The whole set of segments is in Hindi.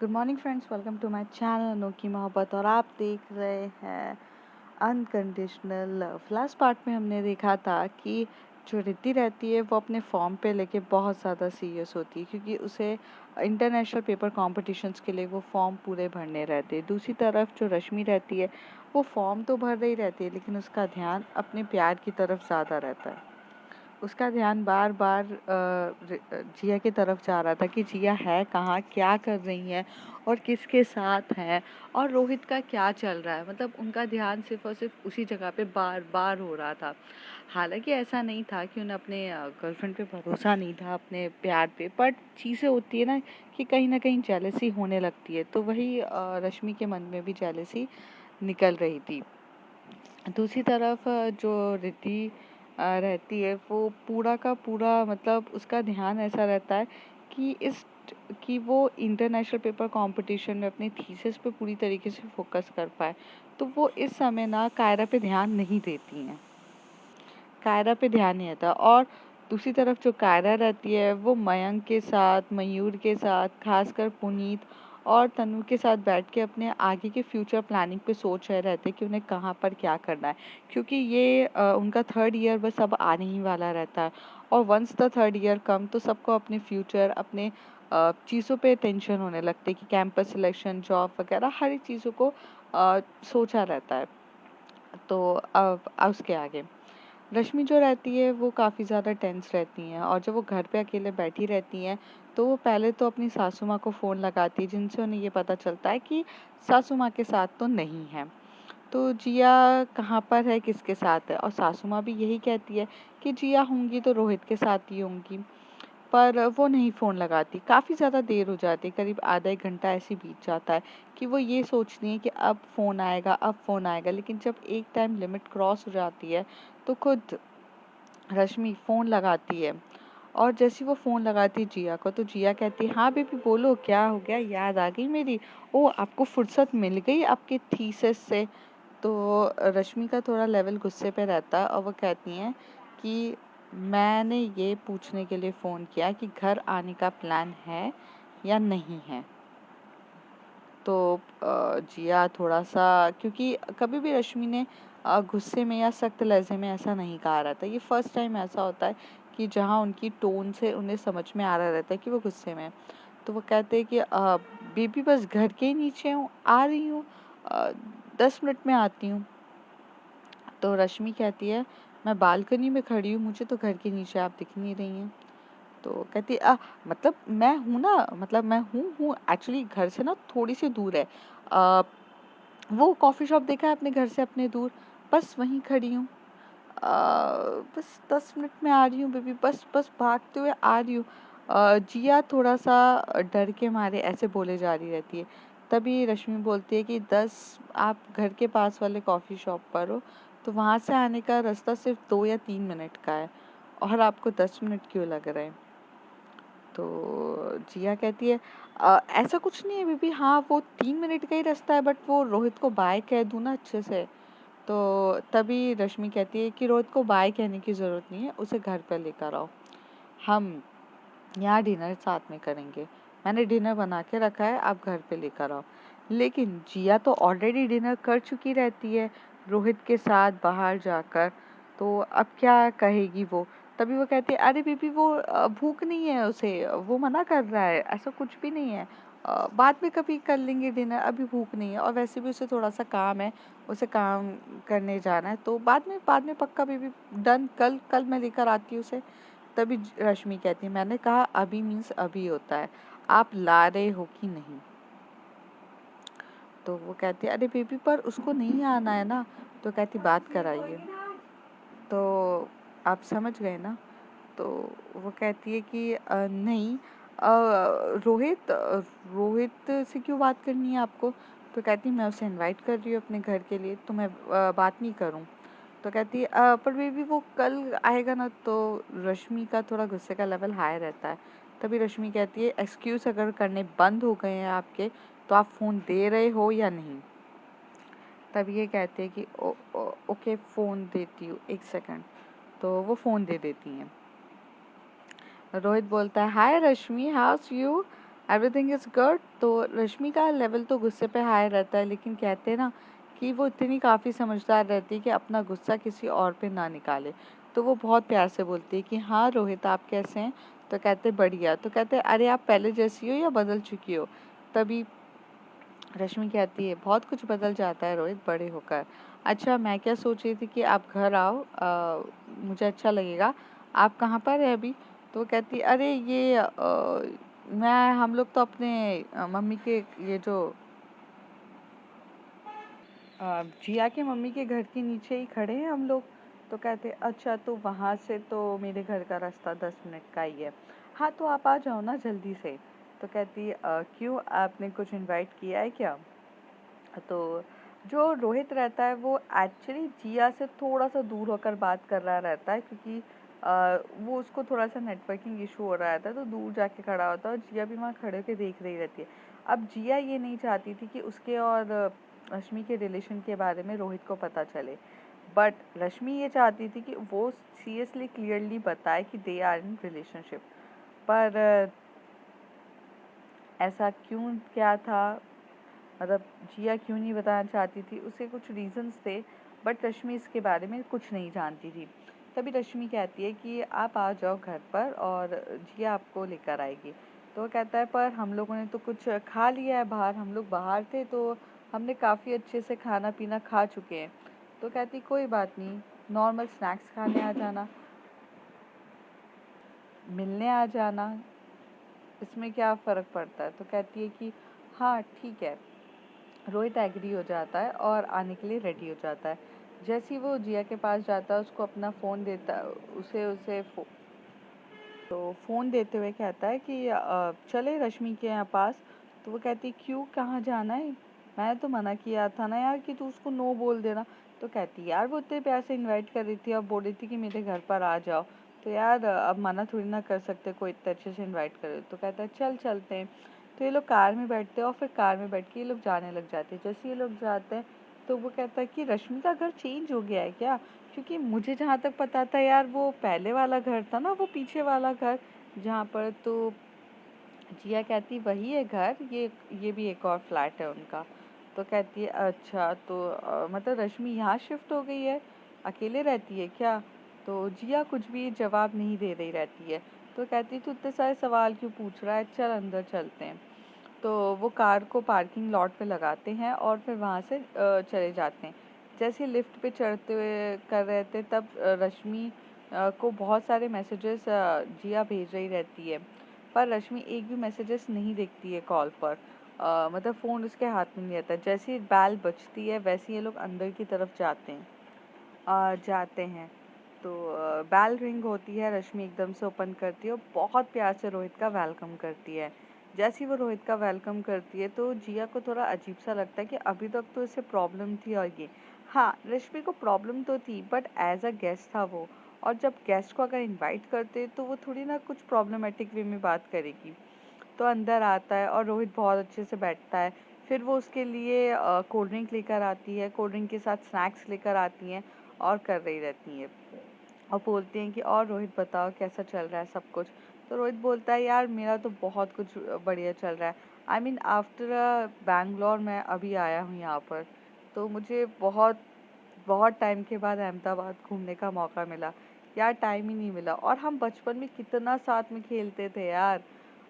Good morning friends, welcome to my channel Anokhi Mohabbat. और आप देख रहे हैं अनकंडीशनल लव। लास्ट पार्ट में हमने देखा था कि जो रिद्धि रहती है वो अपने फॉर्म पे लेके बहुत ज़्यादा सीरियस होती है, क्योंकि उसे इंटरनेशनल पेपर कॉम्पिटिशन्स के लिए वो फॉर्म पूरे भरने रहते हैं। दूसरी तरफ जो रश्मि रहती है वो फॉर्म तो भर रही रहती है, लेकिन उसका ध्यान अपने प्यार की तरफ ज़्यादा रहता है। उसका ध्यान बार बार जिया की तरफ जा रहा था कि जिया है कहाँ, क्या कर रही है और किसके साथ है, और रोहित का क्या चल रहा है। मतलब उनका ध्यान सिर्फ और सिर्फ उसी जगह पे बार बार हो रहा था। हालांकि ऐसा नहीं था कि उन्हें अपने गर्लफ्रेंड पे भरोसा नहीं था, अपने प्यार पे, बट चीज़ें होती है ना कि कहीं ना कहीं जेलसी होने लगती है। तो वही रश्मि के मन में भी जेलसी निकल रही थी। दूसरी तरफ जो रिद्धि रहती है वो पूरा का पूरा, मतलब उसका ध्यान ऐसा रहता है कि वो इंटरनेशनल पेपर कंपटीशन में अपनी थीसिस पे पूरी तरीके से फोकस कर पाए। तो वो इस समय ना कायरा पे ध्यान नहीं देती हैं, कायरा पे ध्यान नहीं रहता। और दूसरी तरफ जो कायरा रहती है वो मयंक के साथ, मयूर के साथ, खासकर पुनीत और तनु के साथ बैठ के अपने आगे के फ्यूचर प्लानिंग पे सोच रहे रहते कि उन्हें कहाँ पर क्या करना है, क्योंकि ये उनका थर्ड ईयर बस अब आने ही वाला रहता है। और वंस द थर्ड ईयर कम तो सबको अपने फ्यूचर, अपने चीज़ों पे टेंशन होने लगते कि कैंपस सिलेक्शन, जॉब वगैरह हर एक चीज़ों को सोचा रहता है। तो अब उसके आगे रश्मि जो रहती है वो काफ़ी ज़्यादा टेंस रहती हैं, और जब वो घर पे अकेले बैठी रहती हैं तो वो पहले तो अपनी सासू माँ को फ़ोन लगाती है, जिनसे उन्हें ये पता चलता है कि सासू माँ के साथ तो नहीं है। तो जिया कहाँ पर है, किसके साथ है, और सासू माँ भी यही कहती है कि जिया होंगी तो रोहित के साथ ही होंगी। पर वो नहीं फ़ोन लगाती। काफ़ी ज़्यादा देर हो जाती है, करीब आधा 1 घंटा ऐसे ही बीत जाता है कि वो ये सोचती हैं कि अब फ़ोन आएगा, अब फ़ोन आएगा। लेकिन जब एक टाइम लिमिट क्रॉस हो जाती है तो खुद रश्मि फ़ोन लगाती है। और जैसे ही वो फ़ोन लगाती है जिया को, तो जिया कहती है, हाँ बेबी बोलो, क्या हो गया, याद आ गई मेरी? ओह, आपको फुर्सत मिल गई आपके थीसिस से? तो रश्मि का थोड़ा लेवल गुस्से पे रहता है, और वो कहती हैं कि मैंने ये पूछने के लिए फ़ोन किया कि घर आने का प्लान है या नहीं है। तो जिया थोड़ा-सा, क्योंकि कभी भी रश्मि ने गुस्से में या सख्त लहज़े में ऐसा नहीं कहा रहता। ये फर्स्ट टाइम ऐसा होता है कि जहाँ उनकी टोन से उन्हें समझ में आ रहा रहता है कि वो गुस्से में हैं। तो वो कहते हैं कि बेबी बस घर के ही नीचे हूँ, आ रही हूँ, 10 मिनट में आती हूँ। तो रश्मि कहती है, मैं बालकनी में खड़ी हूँ, मुझे तो घर के नीचे आप दिख नहीं रही हैं। तो कहती है, मतलब मैं हूँ ना, मतलब मैं हूँ एक्चुअली घर से ना थोड़ी सी दूर है। अ, वो कॉफ़ी शॉप देखा है अपने घर से अपने दूर, बस वहीं खड़ी हूँ। बस 10 मिनट में आ रही हूँ बेबी, बस बस भागते हुए आ रही हूँ। जिया थोड़ा-सा डर के मारे ऐसे बोले जा रही रहती है। तभी रश्मि बोलती है कि 10, आप घर के पास वाले कॉफ़ी शॉप पर हो, तो वहाँ से आने का रास्ता सिर्फ़ 2 या 3 मिनट का है, और आपको 10 मिनट क्यों लग रहे हैं? तो जिया कहती है, ऐसा कुछ नहीं है बेबी, हाँ वो 3 मिनट का ही रास्ता है, बट वो रोहित को बाय कह दूँ ना अच्छे से। तो तभी रश्मि कहती है कि रोहित को बाय कहने की ज़रूरत नहीं है, उसे घर पर लेकर आओ, हम यहाँ डिनर साथ में करेंगे। मैंने डिनर बना के रखा है, आप घर पे लेकर आओ। लेकिन जिया तो ऑलरेडी डिनर कर चुकी रहती है रोहित के साथ बाहर जाकर, तो अब क्या कहेगी वो? तभी वो कहती है, अरे बेबी वो भूख नहीं है उसे, वो मना कर रहा है, ऐसा कुछ भी नहीं है। बाद में कभी कर लेंगे डिनर, अभी भूख नहीं है, और वैसे भी उसे थोड़ा-सा काम है, उसे काम करने जाना है, तो बाद में पक्का बेबी, डन, कल कल मैं लेकर आती हूँ उसे। तभी रश्मि कहती है, मैंने कहा अभी मीन्स अभी होता है, आप ला रहे हो कि नहीं? तो वो कहती है, अरे बेबी पर उसको नहीं आना है ना। तो कहती, बात कराइए। तो आप समझ गए ना? तो वो कहती है कि नहीं, रोहित से क्यों बात करनी है आपको? तो कहती है, मैं उसे इनवाइट कर रही हूँ अपने घर के लिए, तो मैं बात नहीं करूँ? तो कहती है, पर बेबी वो कल आएगा ना। तो रश्मि का थोड़ा गुस्से का लेवल हाई रहता है। तभी रश्मि कहती है, एक्सक्यूज़ अगर करने बंद हो गए हैं आपके, तो आप फ़ोन दे रहे हो या नहीं? तब ये कहते हैं कि ओके फ़ोन देती हूँ, 1 सेकंड। तो वो फ़ोन दे देती हैं। रोहित बोलता है, hi Rashmi, how's you? Everything is good. तो रश्मि का लेवल तो गुस्से पे हाई रहता है, लेकिन कहते हैं ना कि वो इतनी काफ़ी समझदार रहती है कि अपना गुस्सा किसी और पे ना निकाले। तो वो बहुत प्यार से बोलती है कि हाँ रोहित, आप कैसे हैं? तो कहते बढ़िया। तो कहते अरे आप पहले जैसी हो या बदल चुकी हो? तभी रश्मि कहती है बहुत कुछ बदल जाता है रोहित बड़े होकर। अच्छा, मैं क्या सोच रही थी कि आप घर आओ, मुझे अच्छा लगेगा। आप कहाँ पर है अभी? तो वो कहती अरे ये मैं हम लोग तो अपने मम्मी के ये जो जिया के मम्मी के घर के नीचे ही खड़े हैं हम लोग। तो कहते अच्छा, तो वहाँ से तो मेरे घर का रास्ता 10 मिनट का ही है। हाँ तो आप आ जाओ ना जल्दी से। तो कहती क्यों, आपने कुछ इनवाइट किया है क्या? तो जो रोहित रहता है वो एक्चुअली जिया से थोड़ा सा दूर होकर बात कर रहा रहता है, क्योंकि वो उसको थोड़ा सा नेटवर्किंग इशू हो रहा था, तो दूर जाके खड़ा होता है और जिया भी वहाँ खड़े होकर देख रही रहती है। अब जिया ये नहीं चाहती थी कि उसके और रश्मि के रिलेशन के बारे में रोहित को पता चले, बट रश्मि ये चाहती थी कि वो सीरियसली क्लियरली बताए कि दे आर इन रिलेशनशिप। पर ऐसा क्यों, क्या था, मतलब जिया क्यों नहीं बताना चाहती थी, उसके कुछ रीजंस थे, बट रश्मि इसके बारे में कुछ नहीं जानती थी। तभी रश्मि कहती है कि आप आ जाओ घर पर और जिया आपको लेकर आएगी। तो वो कहता है पर हम लोगों ने तो कुछ खा लिया है बाहर, हम लोग बाहर थे तो हमने काफ़ी अच्छे से खाना पीना खा चुके हैं। तो कहती कोई बात नहीं, नॉर्मल स्नैक्स खाने आ जाना, मिलने आ जाना, इसमें क्या फ़र्क पड़ता है? तो कहती है कि हाँ ठीक है। रोहित एग्री हो जाता है और आने के लिए रेडी हो जाता है। जैसे ही वो जिया के पास जाता है, उसको अपना फ़ोन देता, उसे उसे तो फ़ोन देते हुए कहता है कि चले रश्मि के यहाँ पास। तो वो कहती क्यों, कहाँ जाना है? मैंने तो मना किया था ना यार कि तू उसको नो बोल देना। तो कहती यार वो इतने प्यार से इनवाइट कर रही थी और बोल रही थी कि मेरे घर पर आ जाओ, तो यार अब मना थोड़ी ना कर सकते, कोई इतने अच्छे से इनवाइट करे। तो कहता है चल चलते हैं। तो ये लोग कार में बैठते हैं और फिर कार में बैठ के ये लोग जाने लग जाते हैं। जैसे ये लोग जाते हैं तो वो कहता है कि रश्मि का घर चेंज हो गया है क्या? क्योंकि मुझे जहाँ तक पता था यार, वो पहले वाला घर था ना, वो पीछे वाला घर जहाँ पर। तो जिया कहती वही है घर, ये भी एक और फ्लैट है उनका। तो कहती है अच्छा, तो मतलब रश्मि यहाँ शिफ्ट हो गई है, अकेले रहती है क्या? तो जिया कुछ भी जवाब नहीं दे रही रहती है। तो कहती तू इतने सारे सवाल क्यों पूछ रहा है, चल अंदर चलते हैं। तो वो कार को पार्किंग लॉट पे लगाते हैं और फिर वहाँ से चले जाते हैं। जैसे ही लिफ्ट पे चढ़ते हुए कर रहे थे, तब रश्मि को बहुत सारे मैसेजेस जिया भेज रही रहती है, पर रश्मि एक भी मैसेजेस नहीं देखती है कॉल पर। मतलब फ़ोन उसके हाथ में नहीं रहता। जैसे ही बेल बजती है वैसे ही ये लोग अंदर की तरफ जाते हैं। तो बेल रिंग होती है, रश्मि एकदम से ओपन करती है और बहुत प्यार से रोहित का वेलकम करती है। जैसे ही वो रोहित का वेलकम करती है तो जिया को थोड़ा अजीब सा लगता है कि अभी तक तो इसे प्रॉब्लम थी, और ये हाँ, रश्मि को प्रॉब्लम तो थी, बट एज अ गेस्ट था वो, और जब गेस्ट को अगर इनवाइट करते तो वो थोड़ी ना कुछ प्रॉब्लमेटिक वे में बात करेगी। तो अंदर आता है और रोहित बहुत अच्छे से बैठता है। फिर वो उसके लिए कोल्ड ड्रिंक लेकर आती है, कोल्ड ड्रिंक के साथ स्नैक्स लेकर आती हैं और कर रही रहती हैं। और बोलती हैं कि और रोहित बताओ कैसा चल रहा है सब कुछ? तो रोहित बोलता है यार मेरा तो बहुत कुछ बढ़िया चल रहा है। आई मीन आफ्टर बैंगलोर मैं अभी आया हूँ यहाँ पर, तो मुझे बहुत बहुत टाइम के बाद अहमदाबाद घूमने का मौका मिला। यार टाइम ही नहीं मिला, और हम बचपन में कितना साथ में खेलते थे यार,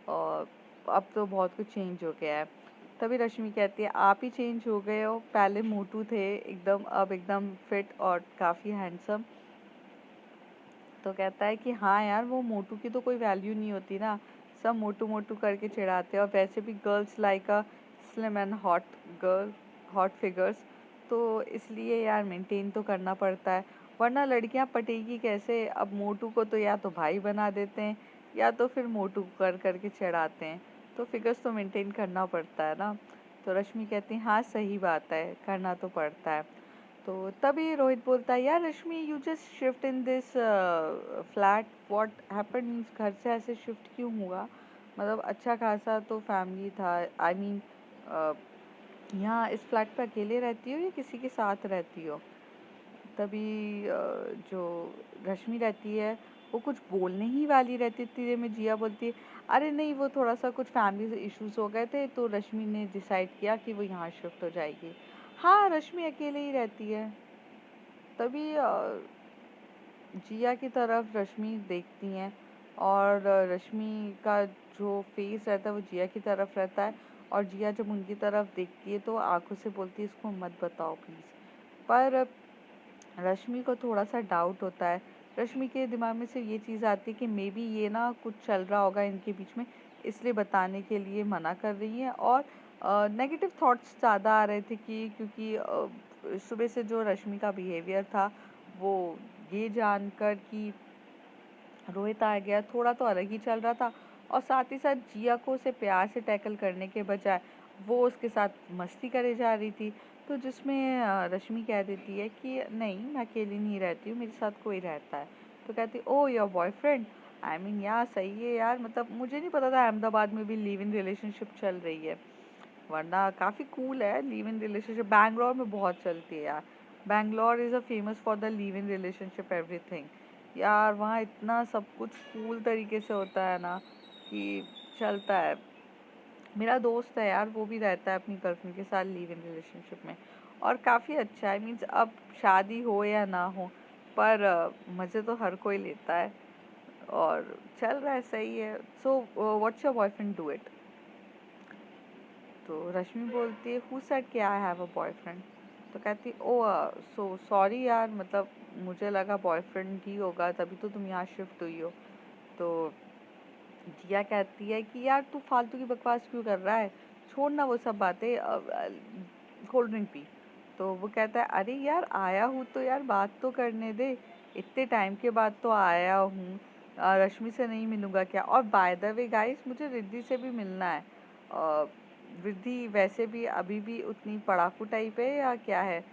और अब तो बहुत कुछ चेंज हो गया है। तभी रश्मि कहती है आप ही चेंज हो गए हो, पहले मोटू थे एकदम, अब एकदम फिट और काफ़ी हैंडसम। तो कहता है कि हाँ यार, वो मोटू की तो कोई वैल्यू नहीं होती ना, सब मोटू मोटू करके चिढ़ाते हैं, और वैसे भी girls like a slim and hot girl, hot figures, तो इसलिए यार मेंटेन तो करना पड़ता है, वरना लड़कियां पटेगी कैसे? अब मोटू को तो या तो भाई बना देते हैं या तो फिर मोटू कर करके चिढ़ाते हैं, तो फिगर्स तो मेंटेन करना पड़ता है ना। तो रश्मि कहती है हाँ सही बात है, करना तो पड़ता है। तो तभी रोहित बोलता है यार Rashmi, you just shift in this flat, what happened, means घर से ऐसे शिफ्ट क्यों हुआ? मतलब अच्छा खासा तो फैमिली था, आई मीन यहाँ इस फ्लैट पे अकेले रहती हो या किसी के साथ रहती हो? तभी जो रश्मि रहती है वो कुछ बोलने ही वाली रहती थी में जिया बोलती है अरे नहीं, वो थोड़ा-सा कुछ फैमिली से इश्यूज़ हो गए थे, तो रश्मि ने डिसाइड किया कि वो यहाँ शिफ्ट हो जाएगी। हाँ, रश्मि अकेले ही रहती है। तभी जिया की तरफ रश्मि देखती हैं और रश्मि का जो फेस रहता है वो जिया की तरफ रहता है, और जिया जब उनकी तरफ देखती है तो आंखों से बोलती है इसको मत बताओ प्लीज़। पर रश्मि को थोड़ा-सा डाउट होता है। रश्मि के दिमाग में सिर्फ़ ये चीज़ आती है कि मे बी ये ना कुछ चल रहा होगा इनके बीच में, इसलिए बताने के लिए मना कर रही हैं, और नेगेटिव थॉट्स ज़्यादा आ रहे थे कि क्योंकि सुबह से जो रश्मि का बिहेवियर था, वो ये जानकर कि रोहित आ गया, थोड़ा तो अलग ही चल रहा था, और साथ ही साथ जिया को उसे प्यार से टैकल करने के बजाय वो उसके साथ मस्ती करे जा रही थी। तो जिसमें रश्मि कह देती है कि नहीं, मैं अकेली नहीं रहती हूँ, मेरे साथ कोई रहता है। तो कहती ओह योर बॉयफ्रेंड। आई मीन यार सही है यार, मतलब मुझे नहीं पता था अहमदाबाद में भी लिव इन रिलेशनशिप चल रही है, वरना काफ़ी कूल है लिव इन रिलेशनशिप। बैंगलोर में बहुत चलती है यार। Bangalore is a famous for the live in relationship everything. यार वहाँ इतना सब कुछ कूल तरीके से होता है ना कि चलता है। मेरा दोस्त है यार, वो भी रहता है अपनी गर्लफ्रेंड के साथ लिव इन रिलेशनशिप में, और काफ़ी अच्छा है। मीन्स अब शादी हो या ना हो, पर मज़े तो हर कोई लेता है, और चल रहा है, सही है। So what's your boyfriend do it. तो रश्मि बोलती है हु सेड कि आई हैव अ बॉयफ्रेंड। तो कहती ओ सो सॉरी यार, मतलब मुझे लगा बॉयफ्रेंड ही होगा, तभी तो तुम यहाँ शिफ्ट हुई हो। तो जिया कहती है कि यार तू फालतू की बकवास क्यों कर रहा है, छोड़ ना वो सब बातें, कोल्ड ड्रिंक पी। तो वो कहता है अरे यार आया हूँ तो यार बात तो करने दे, इतने टाइम के बाद तो आया हूँ, रश्मि से नहीं मिलूँगा क्या। और बाय द वे गाइस, मुझे रिद्धि से भी मिलना है। रिद्धि वैसे भी अभी भी उतनी पढ़ाकू टाइप है या क्या है।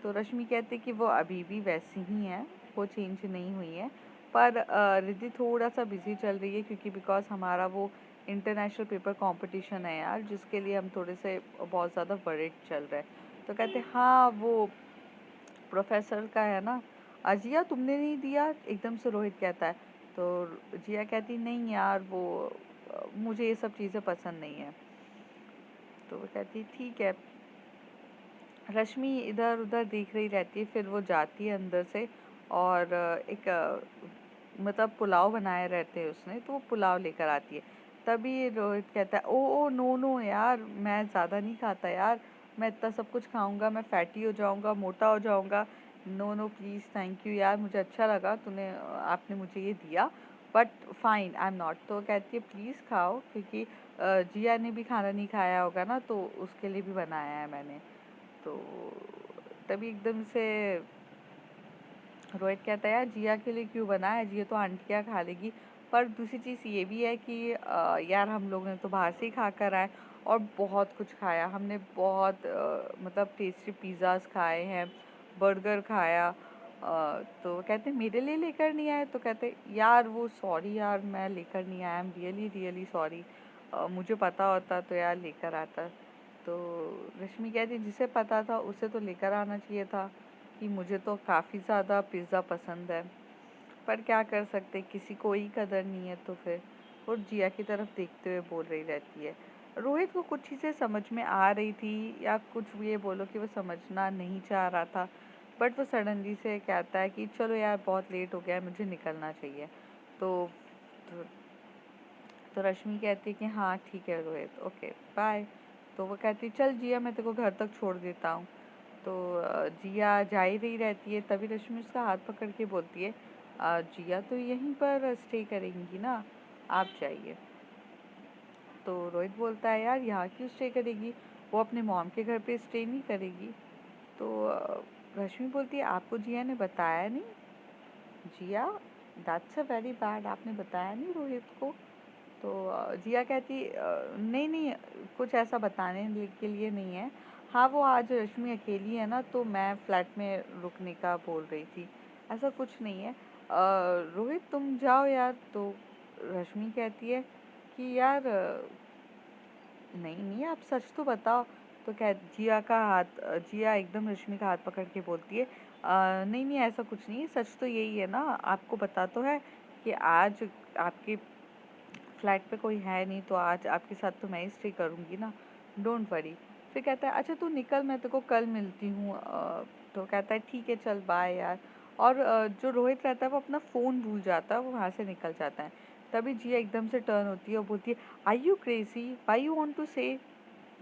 तो रश्मि कहती है कि वो अभी भी वैसी ही है, वो चेंज नहीं हुई है, पर रिद्धि थोड़ा सा बिजी चल रही है क्योंकि बिकॉज हमारा वो इंटरनेशनल पेपर कंपटीशन है यार, जिसके लिए हम थोड़े से बहुत ज़्यादा वर्ried चल रहे हैं। तो कहते हाँ वो प्रोफेसर का है ना। जिया तुमने नहीं दिया, एकदम से रोहित कहता है। तो जिया कहती नहीं यार वो मुझे ये सब चीज़ें पसंद नहीं है। तो वो कहती ठीक है। रश्मि इधर उधर देख रही रहती है, फिर वो जाती है अंदर से, और एक मतलब पुलाव बनाए रहते हैं उसने, तो वो पुलाव लेकर आती है। तभी रोहित कहता है ओ ओ नो नो यार, मैं ज़्यादा नहीं खाता यार, मैं इतना सब कुछ खाऊंगा मैं फैटी हो जाऊंगा, मोटा हो जाऊंगा। No no please, thank you यार, मुझे अच्छा लगा तूने आपने मुझे ये दिया, but fine I am not. तो कहती है प्लीज़ खाओ, क्योंकि जिया ने भी खाना नहीं खाया होगा ना, तो उसके लिए भी बनाया है मैंने। तो तभी एकदम से रोहित कहता है यार जिया के लिए क्यों बना है, जिया तो आंटियाँ खा लेगी। पर दूसरी चीज़ ये भी है कि यार हम लोग ने तो बाहर से ही खा कर आए, और बहुत कुछ खाया हमने, बहुत मतलब टेस्टी पिज़्ज़ाज़ खाए हैं, बर्गर खाया। तो कहते मेरे लिए लेकर नहीं आए। तो कहते यार वो सॉरी यार, मैं लेकर नहीं आया, I am really really sorry, मुझे पता होता तो यार लेकर आता। तो रश्मि कहती जिसे पता था उसे तो लेकर आना चाहिए था, कि मुझे तो काफ़ी ज़्यादा पिज़्ज़ा पसंद है, पर क्या कर सकते, किसी को ही कदर नहीं है तो फिर। और जिया की तरफ देखते हुए बोल रही रहती है। रोहित को कुछ चीज़ें समझ में आ रही थी, या कुछ ये बोलो कि वो समझना नहीं चाह रहा था, बट वो सडनली से कहता है कि चलो यार बहुत लेट हो गया है, मुझे निकलना चाहिए। तो तो, तो रश्मि कहती है कि हाँ ठीक है रोहित, ओके बाय। तो वो कहती चल जिया मैं तेरे को घर तक छोड़ देता हूँ। तो जिया जा ही रही रहती है, तभी रश्मि उसका हाथ पकड़ के बोलती है जिया तो यहीं पर स्टे करेंगी ना, आप जाइए। तो रोहित बोलता है यार यहाँ क्यों स्टे करेगी, वो अपने मॉम के घर पे स्टे नहीं करेगी। तो रश्मि बोलती है आपको जिया ने बताया नहीं। जिया दैट्स अ वेरी बैड, आपने बताया नहीं रोहित को। तो जिया कहती नहीं नहीं, कुछ ऐसा बताने के लिए नहीं है। हाँ वो आज रश्मि अकेली है ना, तो मैं फ्लैट में रुकने का बोल रही थी, ऐसा कुछ नहीं है। रोहित तुम जाओ यार। तो रश्मि कहती है कि यार नहीं नहीं आप सच तो बताओ। तो कह जिया का हाथ जिया एकदम रश्मि का हाथ पकड़ के बोलती है नहीं नहीं ऐसा कुछ नहीं है, सच तो यही है ना, आपको पता तो है कि आज आपके फ्लैट पे कोई है नहीं तो आज आपके साथ तो मैं ही स्टे करूँगी ना, डोंट वरी। फिर कहता है अच्छा तू निकल, मैं तेरे को कल मिलती हूँ। तो कहता है ठीक है चल बाय यार। और जो रोहित रहता है वो अपना फ़ोन भूल जाता है, वो वहाँ से निकल जाता है। तभी जिया एकदम से टर्न होती है और बोलती है, are you crazy, why you want to say,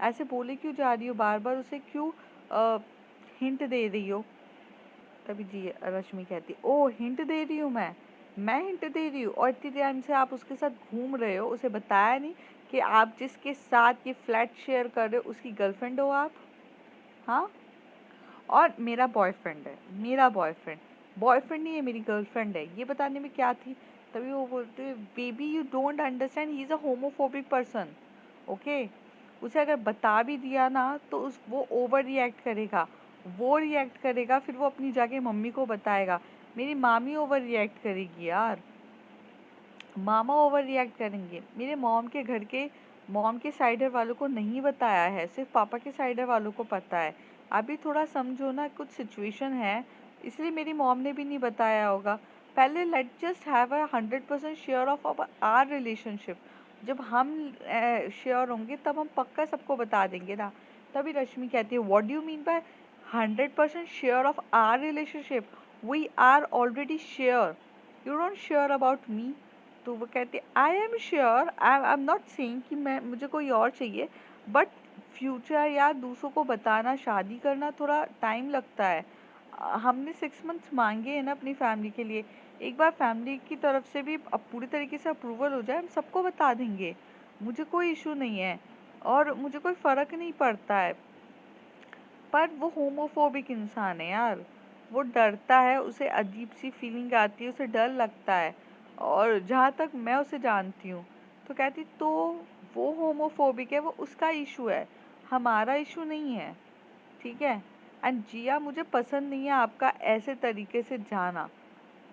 ऐसे बोले क्यों जा रही हो, बार बार उसे क्यों हिंट दे रही हो। तभी जी रश्मि कहती है, ओ हिंट दे रही हूँ मैं हिंट दे रही हूँ, और इतनी टाइम से आप उसके साथ घूम रहे हो, उसे बताया नहीं कि आप जिसके साथ ये फ्लैट शेयर कर रहे हो उसकी गर्लफ्रेंड हो आप। हाँ, और मेरा बॉयफ्रेंड है, मेरा बॉयफ्रेंड, बॉयफ्रेंड नहीं है, मेरी गर्लफ्रेंड है, ये बताने में क्या थी। तभी वो बोलते हैं, baby you don't understand, he is a homophobic person, okay. उसे अगर बता भी दिया ना तो उस वो ओवर रिएक्ट करेगा, वो रिएक्ट करेगा, फिर वो अपनी जाके मम्मी को बताएगा, मेरी मामी ओवर रिएक्ट करेगी यार, मामा ओवर रिएक्ट करेंगे। मेरे मॉम के साइडर वालों को नहीं बताया है, सिर्फ पापा के साइडर वालों को पता है। अभी थोड़ा समझो ना, कुछ सिचुएशन है इसलिए मेरी मॉम ने भी नहीं बताया होगा। पहले let just have a 100% sure of our relationship. जब हम श्योर होंगे तब हम पक्का सबको बता देंगे ना। तभी रश्मि कहती है, what do you mean by 100% sure of our relationship, we are already sure, you don't sure about me. तो वो कहती है, I am sure, I am not saying कि मैं मुझे कोई और चाहिए, बट फ्यूचर या दूसरों को बताना, शादी करना थोड़ा टाइम लगता है। हमने 6 मंथ्स मांगे हैं ना अपनी फैमिली के लिए, एक बार फैमिली की तरफ से भी अब पूरी तरीके से अप्रूवल हो जाए, हम सबको बता देंगे, मुझे कोई इशू नहीं है और मुझे कोई फ़र्क नहीं पड़ता है। पर वो होमोफोबिक इंसान है यार, वो डरता है, उसे अजीब सी फीलिंग आती है, उसे डर लगता है। और जहाँ तक मैं उसे जानती हूँ तो कहती, तो वो होमोफोबिक है, वो उसका इशू है, हमारा इशू नहीं है, ठीक है। एंड जिया, मुझे पसंद नहीं है आपका ऐसे तरीके से जाना।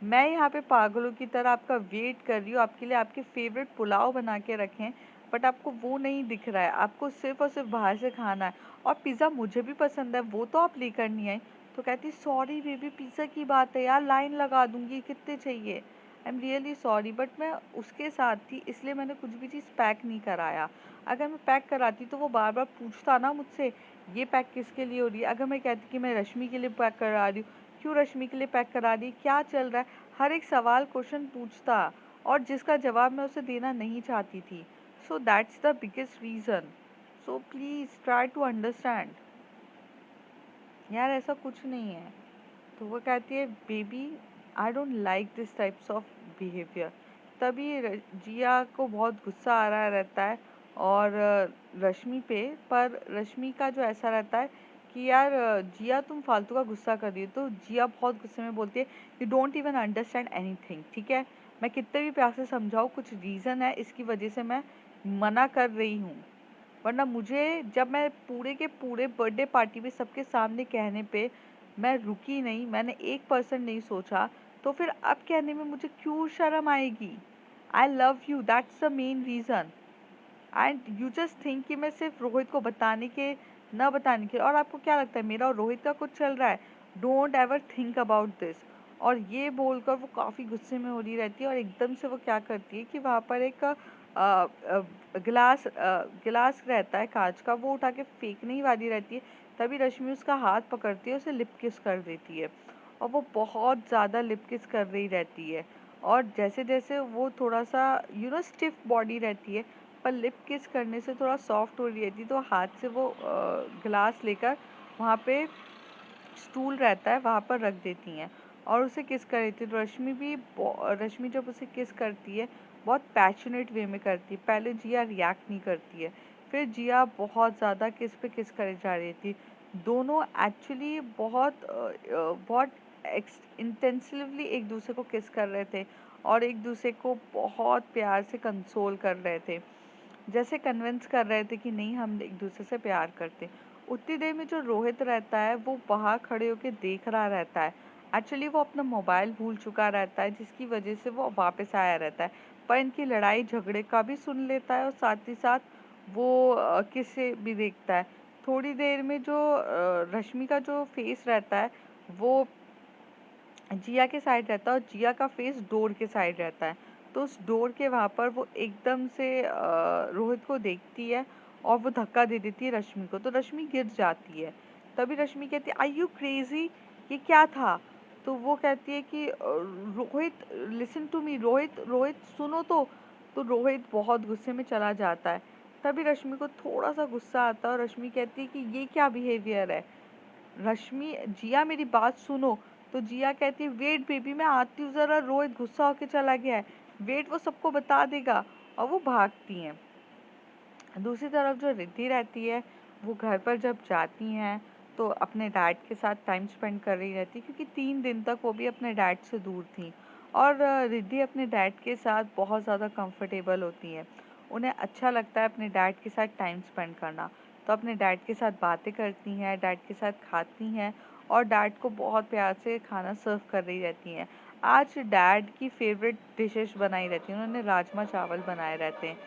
मैं यहाँ पे पागलों की तरह आपका वेट कर रही हूँ, आपके लिए आपके फेवरेट पुलाव बना के रखे हैं, बट आपको वो नहीं दिख रहा है, आपको सिर्फ और सिर्फ बाहर से खाना है। और पिज़्ज़ा मुझे भी पसंद है, वो तो आप लेकर नहीं आई। तो कहती, सॉरी बेबी, पिज़्ज़ा की बात है यार, लाइन लगा दूंगी, कितने चाहिए, I am really sorry, but मैं उसके साथ थी इसलिए मैंने कुछ भी चीज़ पैक नहीं कराया। अगर मैं पैक कराती तो वो बार बार पूछता ना मुझसे, ये पैक किसके लिए हो रही है। अगर मैं कहती कि मैं रश्मि के लिए पैक करा रही हूँ, क्यों रश्मि के लिए पैक करा रही, क्या चल रहा है, हर एक सवाल क्वेश्चन पूछता, और जिसका जवाब मैं उसे देना नहीं चाहती थी। So that's the biggest reason, so please try to understand. यार ऐसा कुछ नहीं है। तो वो कहती है, baby I don't like this types of behaviour. तभी जिया को बहुत गुस्सा आ रहा रहता है और रश्मि पे, पर रश्मि का जो ऐसा रहता है कि यार जिया तुम फालतू का गुस्सा कर रही हो। तो जिया बहुत गुस्से में बोलती है, you don't even understand anything, ठीक है, मैं कितने भी प्यार से समझाऊँ, कुछ रीज़न है इसकी वजह से मैं मना कर रही हूँ, वरना मुझे, जब मैं पूरे के पूरे बर्थडे पार्टी में सबके सामने कहने पे मैं रुकी नहीं, मैंने 1% नहीं सोचा, तो फिर अब कहने में मुझे क्यों शर्म आएगी। I love you, that's the main reason. And you just think कि मैं सिर्फ रोहित को बताने के, न बताने के, और आपको क्या लगता है मेरा और रोहित का कुछ चल रहा है, don't ever think about this. और ये बोलकर वो काफ़ी गुस्से में हो रही रहती है और एकदम से वो क्या करती है कि वहाँ पर एक गिलास रहता है कांच का, वो उठा के फेंकने ही वाली रहती है। तभी रश्मि उसका हाथ पकड़ती है, उसे लिप किस कर देती है, और वो बहुत ज़्यादा लिप किस कर रही रहती है। और जैसे जैसे वो थोड़ा सा स्टिफ बॉडी रहती है, पर लिप किस करने से थोड़ा सॉफ्ट हो रही थी, तो हाथ से वो गिलास लेकर वहाँ पे स्टूल रहता है वहाँ पर रख देती हैं और उसे किस कर रही थी। तो रश्मि जब उसे किस करती है बहुत पैशनेट वे में करती है, पहले जिया रिएक्ट नहीं करती है, फिर जिया बहुत ज़्यादा किस पे किस करे जा रही थी। दोनों एक्चुअली बहुत इंटेंसिवली एक दूसरे को किस कर रहे थे और एक दूसरे को बहुत प्यार से कंसोल कर रहे थे, जैसे कन्विंस कर रहे थे कि नहीं हम एक दूसरे से प्यार करते। उतनी देर में जो रोहित रहता है वो बाहर खड़े होकर देख रहा रहता है। एक्चुअली वो अपना मोबाइल भूल चुका रहता है जिसकी वजह से वो वापस आया रहता है, पर इनकी लड़ाई झगड़े का भी सुन लेता है और साथ ही साथ वो किसे भी देखता है। थोड़ी देर में जो रश्मि का जो फेस रहता है वो जिया के साइड रहता है और जिया का फेस डोर के साइड रहता है। तो उस डोर के वहाँ पर वो एकदम से रोहित को देखती है और वो धक्का दे देती है रश्मि को, तो रश्मि गिर जाती है। तभी रश्मि कहती है, आर यू क्रेजी, ये क्या था? तो वो कहती है कि Rohit listen to me, Rohit Rohit सुनो तो रोहित बहुत गुस्से में चला जाता है। तभी रश्मि को थोड़ा सा गुस्सा आता है और रश्मि कहती है कि ये क्या बिहेवियर है? रश्मि, जिया मेरी बात सुनो। तो जिया कहती है, वेट बेबी मैं आती हूँ ज़रा, रोहित गुस्सा होके चला गया है, वेट वो सबको बता देगा। और वो भागती हैं। दूसरी तरफ जो रिद्धि रहती है वो घर पर जब जाती हैं तो अपने डैड के साथ टाइम स्पेंड कर रही रहती है, क्योंकि 3 दिन तक वो भी अपने डैड से दूर थी। और रिद्धि अपने डैड के साथ बहुत ज़्यादा कंफर्टेबल होती है, उन्हें अच्छा लगता है अपने डैड के साथ टाइम स्पेंड करना। तो अपने डैड के साथ बातें करती हैं, डैड के साथ खाती हैं और डैड को बहुत प्यार से खाना सर्व कर रही रहती हैं। आज डैड की फेवरेट डिशेस बनाई रहती हैं, उन्होंने राजमा चावल बनाए रहते हैं।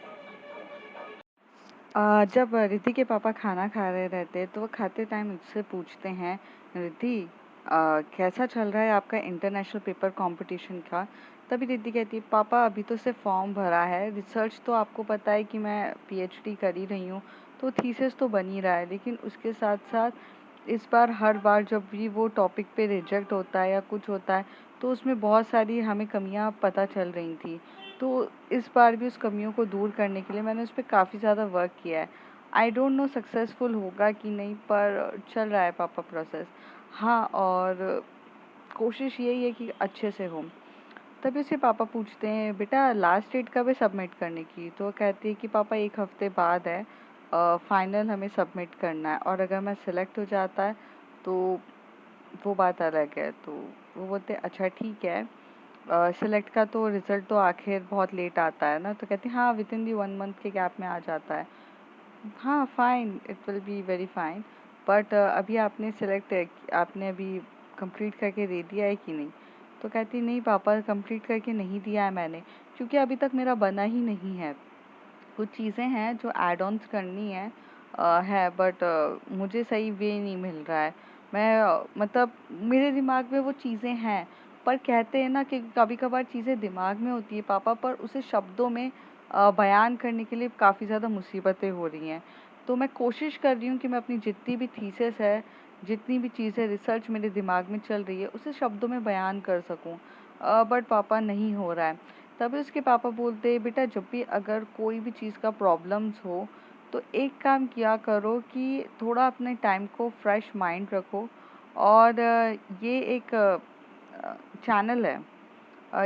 जब रिद्धि के पापा खाना खा रहे रहते हैं तो वो खाते टाइम उससे पूछते हैं, रिद्धि कैसा चल रहा है आपका इंटरनेशनल पेपर कंपटीशन का? तभी रिद्धि कहती है, पापा अभी तो सिर्फ फॉर्म भरा है, रिसर्च तो आपको पता है कि मैं पीएचडी कर ही रही हूँ, तो थीसिस तो बन ही रहा है, लेकिन उसके साथ साथ इस बार हर बार जब भी वो टॉपिक पे रिजेक्ट होता है या कुछ होता है तो उसमें बहुत सारी हमें कमियां पता चल रही थी। तो इस बार भी उस कमियों को दूर करने के लिए मैंने उस पे काफ़ी ज़्यादा वर्क किया है। आई डोंट नो सक्सेसफुल होगा कि नहीं, पर चल रहा है पापा प्रोसेस। हाँ, और कोशिश यही है कि अच्छे से हो। तभी उसके पापा पूछते हैं, बेटा लास्ट डेट कब है सबमिट करने की? तो वो कहती है कि पापा 1 हफ्ते बाद है, फाइनल हमें सबमिट करना है, और अगर मैं सिलेक्ट हो जाता है तो वो बात अलग है। तो वो बोलते हैं, अच्छा ठीक है। सेलेक्ट का तो रिज़ल्ट तो आखिर बहुत लेट आता है ना? तो कहते हैं, हाँ, विदिन दी 1 मंथ के गैप में आ जाता है। हाँ, fine, it will be very fine, but अभी आपने अभी कंप्लीट करके दे दिया है कि नहीं? तो कहती, नहीं पापा, कंप्लीट करके नहीं दिया है मैंने, क्योंकि अभी तक मेरा बना ही नहीं है। कुछ चीज़ें हैं जो ऐड ऑन्स करनी है, बट मुझे सही वे नहीं मिल रहा है। मैं मतलब मेरे दिमाग में वो चीज़ें हैं, पर कहते हैं ना कि कभी कभार चीज़ें दिमाग में होती है पापा, पर उसे शब्दों में बयान करने के लिए काफ़ी ज़्यादा मुसीबतें हो रही हैं। तो मैं कोशिश कर रही हूँ कि मैं अपनी जितनी भी थीसिस है, जितनी भी चीज़ें रिसर्च मेरे दिमाग में चल रही है, उसे शब्दों में बयान कर सकूँ, बट पापा नहीं हो रहा है। तभी उसके पापा बोलते हैं, बेटा जब भी अगर कोई भी चीज़ का प्रॉब्लम्स हो तो एक काम किया करो कि थोड़ा अपने टाइम को फ्रेश माइंड रखो, और ये एक चैनल है,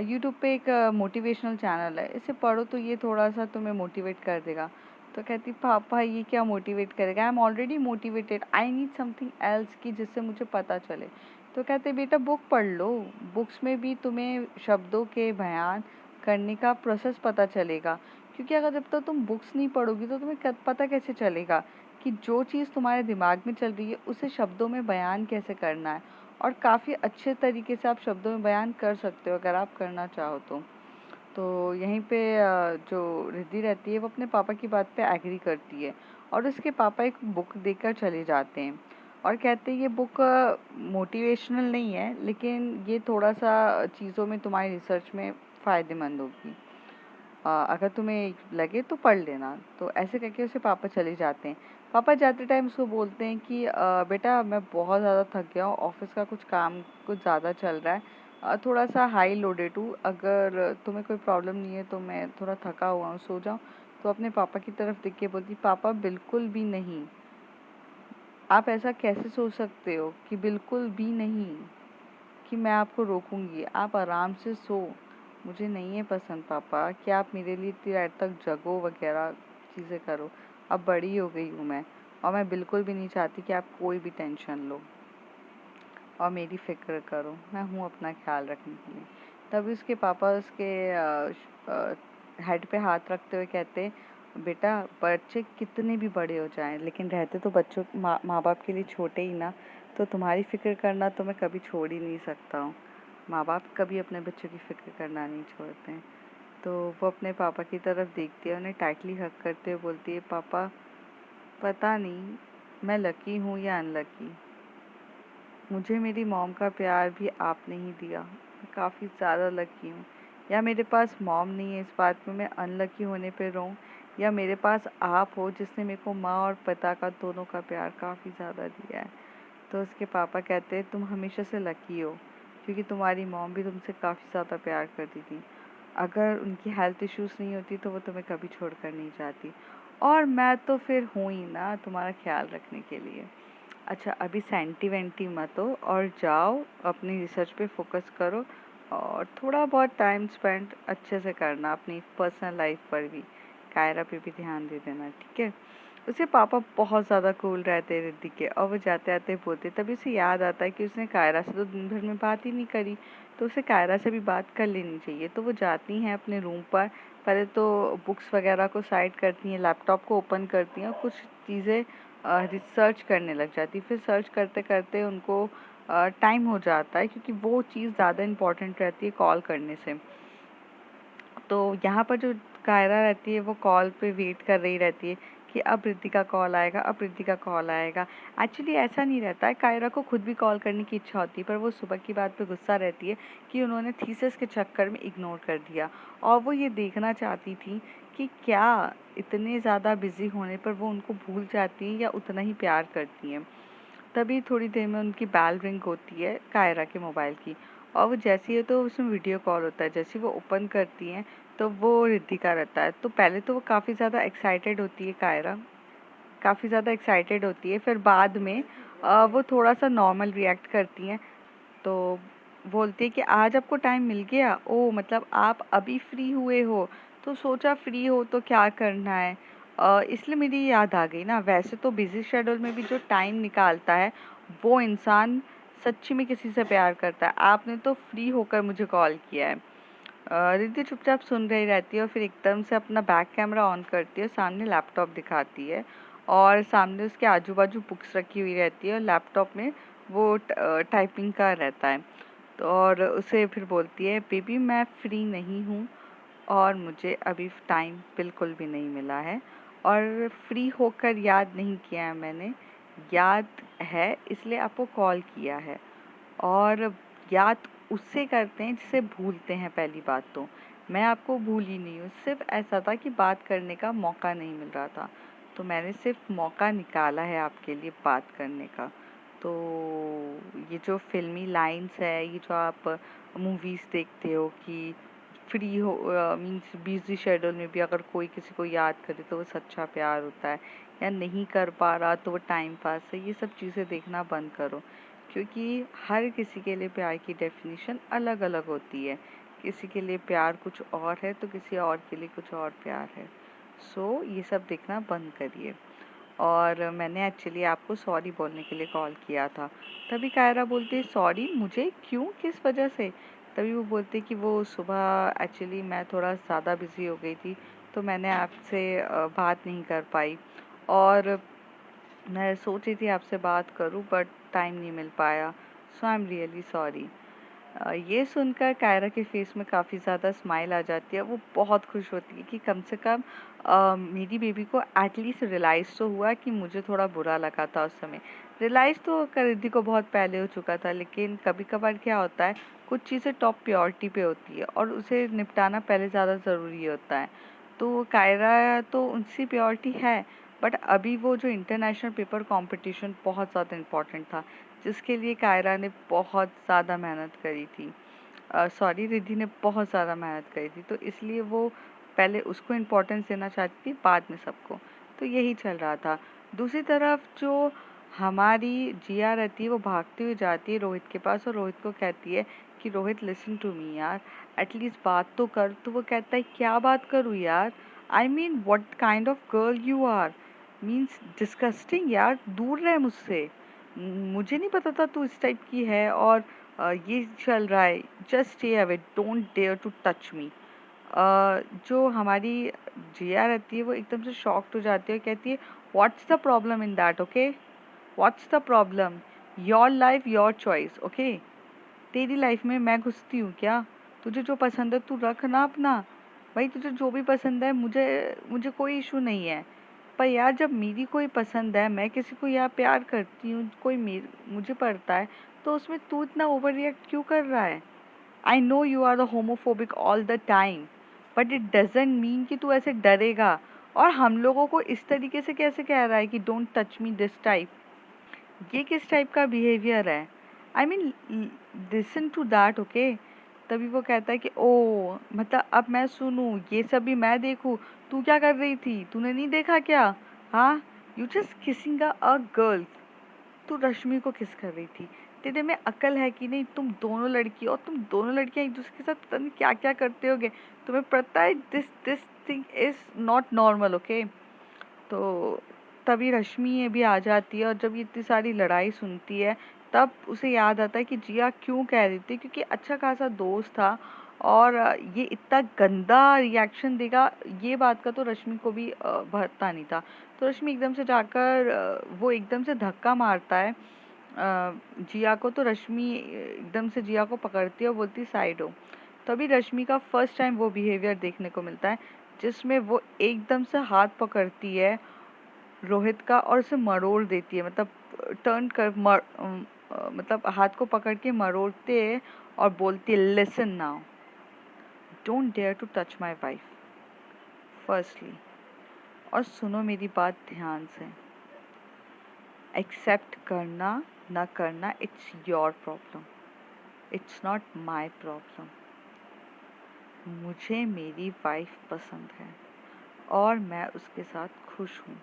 यूट्यूब पे एक मोटिवेशनल चैनल है, इसे पढ़ो तो ये थोड़ा सा तुम्हें मोटिवेट कर देगा। तो कहती, पापा ये क्या मोटिवेट करेगा, I am already motivated, I need something else की जिससे मुझे पता चले। तो कहते, बेटा बुक पढ़ लो, बुक्स में भी तुम्हें शब्दों के बयान करने का प्रोसेस पता चलेगा, क्योंकि अगर जब तक तुम बुक्स नहीं पढ़ोगी तो तुम्हें पता कैसे चलेगा कि जो चीज़ तुम्हारे दिमाग में चल रही है उसे शब्दों में बयान कैसे करना है। और काफ़ी अच्छे तरीके से आप शब्दों में बयान कर सकते हो अगर आप करना चाहो तो यहीं पे जो रिद्धि रहती है वो अपने पापा की बात पे एग्री करती है, और उसके पापा एक बुक देकर चले जाते हैं और कहते हैं, ये बुक मोटिवेशनल नहीं है, लेकिन ये थोड़ा सा चीज़ों में तुम्हारी रिसर्च में फ़ायदेमंद होगी, अगर तुम्हें लगे तो पढ़ लेना। तो ऐसे करके उसके पापा चले जाते हैं। पापा जाते टाइम उसको बोलते हैं कि बेटा मैं बहुत ज़्यादा थक गया हूँ, ऑफिस का कुछ काम कुछ ज़्यादा चल रहा है, थोड़ा सा हाई लोडेड हूँ, अगर तुम्हें कोई प्रॉब्लम नहीं है तो मैं थोड़ा थका हुआ हूँ, सो जाऊँ? तो अपने पापा की तरफ देख के बोलती, पापा बिल्कुल भी नहीं, आप ऐसा कैसे सोच सकते हो कि बिल्कुल भी नहीं, कि मैं आपको रोकूंगी, आप आराम से सो, मुझे नहीं है पसंद पापा कि आप मेरे लिए इतनी रात तक जगो वगैरह चीज़ें करो। अब बड़ी हो गई हूँ मैं, और मैं बिल्कुल भी नहीं चाहती कि आप कोई भी टेंशन लो और मेरी फ़िक्र करो, मैं हूँ अपना ख्याल रखने के लिए। तभी उसके पापा उसके हेड पे हाथ रखते हुए कहते, बेटा बच्चे कितने भी बड़े हो जाएं लेकिन रहते तो बच्चों माँ बाप के लिए छोटे ही ना, तो तुम्हारी फ़िक्र करना तो मैं कभी छोड़ ही नहीं सकता हूँ। माँ बाप कभी अपने बच्चों की फ़िक्र करना नहीं छोड़ते हैं। तो वो अपने पापा की तरफ देखती है, उन्हें टाइटली हग करते हुए बोलती है, पापा पता नहीं मैं लकी हूँ या अनलकी, मुझे मेरी मॉम का प्यार भी आपने ही दिया, मैं काफ़ी ज़्यादा लकी हूँ या मेरे पास मॉम नहीं है, इस बात में मैं अनलकी होने पे रोऊँ, या मेरे पास आप हो जिसने मेरे को माँ और पिता का दोनों का प्यार काफ़ी ज़्यादा दिया है। तो उसके पापा कहते हैं तुम हमेशा से लकी हो, क्योंकि तुम्हारी मॉम भी तुमसे काफ़ी ज़्यादा प्यार करती थी। अगर उनकी हेल्थ इश्यूज़ नहीं होती तो वो तुम्हें कभी छोड़कर नहीं जाती, और मैं तो फिर हूँ ही ना तुम्हारा ख्याल रखने के लिए। अच्छा, अभी सेंटी वेंटी मत हो और जाओ अपनी रिसर्च पे फोकस करो, और थोड़ा बहुत टाइम स्पेंड अच्छे से करना अपनी पर्सनल लाइफ पर भी, कायरा पे भी ध्यान दे देना, ठीक है। उसके पापा बहुत ज़्यादा कूल रहते हैं रिद्धि के, और वो जाते आते बोलते, तभी उसे याद आता है कि उसने कायरा से तो दिन भर में बात ही नहीं करी, तो उसे कायरा से भी बात कर लेनी चाहिए। तो वो जाती हैं अपने रूम पर, पहले तो बुक्स वगैरह को साइड करती हैं, लैपटॉप को ओपन करती हैं और कुछ चीज़ें रिसर्च करने लग जाती। फिर सर्च करते करते उनको टाइम हो जाता है, क्योंकि वो चीज़ ज़्यादा इम्पोर्टेंट रहती है कॉल करने से। तो यहाँ पर जो कायरा रहती है वो कॉल पे वेट कर रही रहती है कि अब रिद्धि का कॉल आएगा, अब रिद्धि का कॉल आएगा। एक्चुअली ऐसा नहीं रहता है, कायरा को खुद भी कॉल करने की इच्छा होती है, पर वो सुबह की बात पे गुस्सा रहती है कि उन्होंने थीसिस के चक्कर में इग्नोर कर दिया, और वो ये देखना चाहती थी कि क्या इतने ज़्यादा बिजी होने पर वो उनको भूल जाती हैं या उतना ही प्यार करती हैं। तभी थोड़ी देर में उनकी बेल रिंग होती है कायरा के मोबाइल की, और वो जैसे ही तो उसमें वीडियो कॉल होता है, जैसे ही वो ओपन करती हैं तो वो रिद्धि का रहता है। तो पहले तो वो काफ़ी ज़्यादा एक्साइटेड होती है कायरा, काफ़ी ज़्यादा एक्साइटेड होती है, फिर बाद में वो थोड़ा सा नॉर्मल रिएक्ट करती हैं। तो बोलती है कि आज आपको टाइम मिल गया, ओह मतलब आप अभी फ्री हुए हो, तो सोचा फ्री हो तो क्या करना है, इसलिए मेरी याद आ गई ना, वैसे तो बिजी शेड्यूल में भी जो टाइम निकालता है वो इंसान सच्ची में किसी से प्यार करता है, आपने तो फ्री होकर मुझे कॉल किया है। रिद्धि चुपचाप सुन रही रहती है और फिर एकदम से अपना बैक कैमरा ऑन करती है, सामने लैपटॉप दिखाती है, और सामने उसके आजू बाजू बुक्स रखी हुई रहती है और लैपटॉप में वो टाइपिंग का रहता है। तो और उसे फिर बोलती है, बेबी मैं फ्री नहीं हूँ और मुझे अभी टाइम बिल्कुल भी नहीं मिला है, और फ्री होकर याद नहीं किया है मैंने, याद है इसलिए आपको कॉल किया है। और याद उससे करते हैं जिसे भूलते हैं, पहली बात तो मैं आपको भूली नहीं हूँ, सिर्फ ऐसा था कि बात करने का मौका नहीं मिल रहा था, तो मैंने सिर्फ मौका निकाला है आपके लिए बात करने का। तो ये जो फिल्मी लाइंस है, ये जो आप मूवीज़ देखते हो कि फ्री हो मीन्स बिजी शेड्यूल में भी अगर कोई किसी को याद करे तो वो सच्चा प्यार होता है, या नहीं कर पा रहा तो वो टाइम पास है, ये सब चीज़ें देखना बंद करो, क्योंकि हर किसी के लिए प्यार की डेफिनेशन अलग अलग होती है। किसी के लिए प्यार कुछ और है तो किसी और के लिए कुछ और प्यार है। सो ये सब देखना बंद करिए। और मैंने एक्चुअली आपको सॉरी बोलने के लिए कॉल किया था। तभी कायरा बोलती है, सॉरी मुझे क्यों, किस वजह से? तभी वो बोलती है कि वो सुबह एक्चुअली मैं थोड़ा ज़्यादा बिजी हो गई थी, तो मैंने आपसे बात नहीं कर पाई, और मैं सोची थी आपसे बात करूं बट टाइम नहीं मिल पाया, सो आई एम रियली सॉरी। ये सुनकर कायरा के फेस में काफ़ी ज़्यादा स्माइल आ जाती है, वो बहुत खुश होती है कि कम से कम मेरी बेबी को एटलीस्ट रियलाइज़ तो हुआ कि मुझे थोड़ा बुरा लगा था उस समय। रियलाइज़ तो कर रिद्धि को बहुत पहले हो चुका था, लेकिन कभी कभार क्या होता है, कुछ चीज़ें टॉप प्रायोरिटी पे होती है और उसे निपटाना पहले ज़्यादा ज़रूरी होता है। तो कायरा तो उनसी प्रायोरिटी है, बट अभी वो जो इंटरनेशनल पेपर कंपटीशन बहुत ज़्यादा इम्पोर्टेंट था, जिसके लिए कायरा ने बहुत ज़्यादा मेहनत करी थी, सॉरी रिद्धि ने बहुत ज़्यादा मेहनत करी थी, तो इसलिए वो पहले उसको इम्पोर्टेंस देना चाहती थी, बाद में सबको। तो यही चल रहा था। दूसरी तरफ जो हमारी जिया रहती है वो भागती हुई जाती है रोहित के पास और रोहित को कहती है कि रोहित लिसन टू मी यार, एटलीस्ट बात तो कर। तो वो कहता है, क्या बात करूँ यार, I mean what kind of girl you are, means disgusting यार, दूर रहे मुझसे, मुझे नहीं पता था तू इस टाइप की है, और ये चल रहा है, just stay away, don't dare to touch me. जो हमारी जिया रहती है वो एकदम से शॉक्ड हो जाती है, कहती है, what's the problem in that, okay, what's the problem, your life your choice, okay, तेरी लाइफ में मैं घुसती हूँ क्या? तुझे जो पसंद है तू रख ना अपना, भाई तुझे जो भी पसंद है, मुझे मुझे कोई इशू नहीं है, पर यार जब मेरी कोई पसंद है, मैं किसी को यार प्यार करती हूँ, कोई मुझे पड़ता है, तो उसमें तू इतना ओवर रिएक्ट क्यों कर रहा है? I know you are the homophobic all the time, but it doesn't mean कि तू ऐसे डरेगा और हम लोगों को इस तरीके से कैसे कह रहा है कि don't touch me this type. ये किस टाइप का बिहेवियर है? I mean listen to that, okay. तभी वो कहता है कि ओ मतलब अब मैं सुनूं ये सब भी मैं देखूं, तू क्या कर रही थी, तूने नहीं देखा क्या? हाँ, you just kissing a girl. तू रश्मि को किस कर रही थी? तेरे में अकल है कि नहीं? तुम दोनों लड़की और तुम दोनों लड़कियां एक दूसरे के साथ पता नहीं क्या क्या करते होगे। तुम्हें पता है this this thing is not normal, okay. तो तभी रश्मि ये भी आ जाती है और जब ये इतनी सारी लड़ाई सुनती है तब उसे याद आता है कि जिया क्यों कह रही थी, क्योंकि अच्छा खासा दोस्त था और ये इतना गंदा रिएक्शन देगा ये बात का तो रश्मि को भी पता नहीं था। तो रश्मि एकदम से जाकर वो एकदम से धक्का मारता है जिया को, तो रश्मि एकदम से जिया को पकड़ती है और बोलती साइड हो। तभी रश्मि का फर्स्ट टाइम वो बिहेवियर देखने को मिलता है जिसमें वो एकदम से हाथ पकड़ती है रोहित का और उसे मरोड़ देती है, मतलब टर्न कर मतलब हाथ को पकड़ के मरोड़ते है और बोलती है listen now, don't dare to touch my wife firstly, और सुनो मेरी बात ध्यान से, एक्सेप्ट करना ना करना it's your problem, it's not my problem. मुझे मेरी वाइफ पसंद है और मैं उसके साथ खुश हूँ,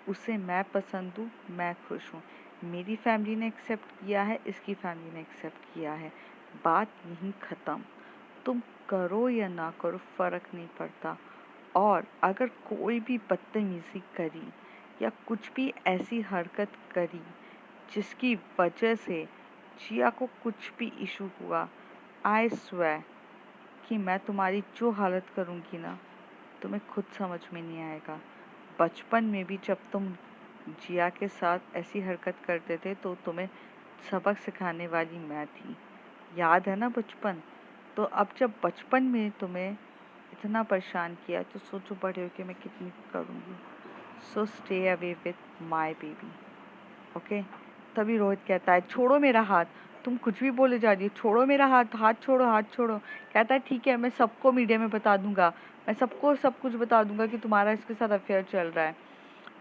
उसे मैं पसंद हूँ, मैं खुश हूँ। मेरी फैमिली ने एक्सेप्ट किया है, इसकी फैमिली ने एक्सेप्ट किया है, बात यहीं ख़त्म। तुम करो या ना करो फ़र्क नहीं पड़ता। और अगर कोई भी बदतमीज़ी करी या कुछ भी ऐसी हरकत करी जिसकी वजह से जिया को कुछ भी इशू हुआ, आई स्वेयर कि मैं तुम्हारी जो हालत करूँगी ना तुम्हें खुद समझ में नहीं आएगा। बचपन में भी जब तुम जिया के साथ ऐसी हरकत करते थे तो तुम्हें सबक सिखाने वाली मैं थी, याद है ना बचपन? तो अब जब बचपन में तुम्हें इतना परेशान किया तो सोचो बड़े होके मैं कितनी करूँगी। So stay away with my baby, okay. तभी रोहित कहता है छोड़ो मेरा हाथ, तुम कुछ भी बोले जा रही हो, छोड़ो मेरा हाथ, हाथ छोड़ो, हाथ छोड़ो। कहता है ठीक है मैं सबको मीडिया में बता दूंगा, मैं सबको सब कुछ बता दूंगा कि तुम्हारा इसके साथ अफेयर चल रहा है।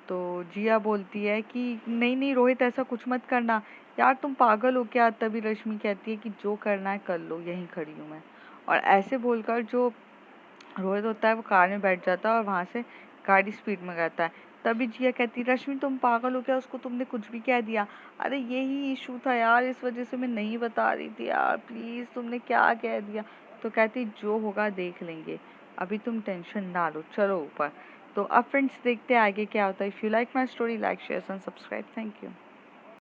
तो जिया बोलती है कि नहीं नहीं रोहित ऐसा कुछ मत करना, यार तुम पागल हो क्या? तभी रश्मि कहती है कि जो करना है कर लो, यहीं खड़ी हूँ मैं। और ऐसे बोलकर जो रोहित होता है वो कार में बैठ जाता है और वहाँ से गाड़ी स्पीड में जाता है। तभी जिया कहती है रश्मि तुम पागल हो क्या, उसको तुमने कुछ भी कह दिया? अरे यही इशू था यार, इस वजह से मैं नहीं बता रही थी यार, प्लीज तुमने क्या कह दिया? तो कहती जो होगा देख लेंगे, अभी तुम टेंशन ना लो, चलो ऊपर। तो अब फ्रेंड्स देखते हैं आगे क्या होता है। If you like my story like share and subscribe, thank you.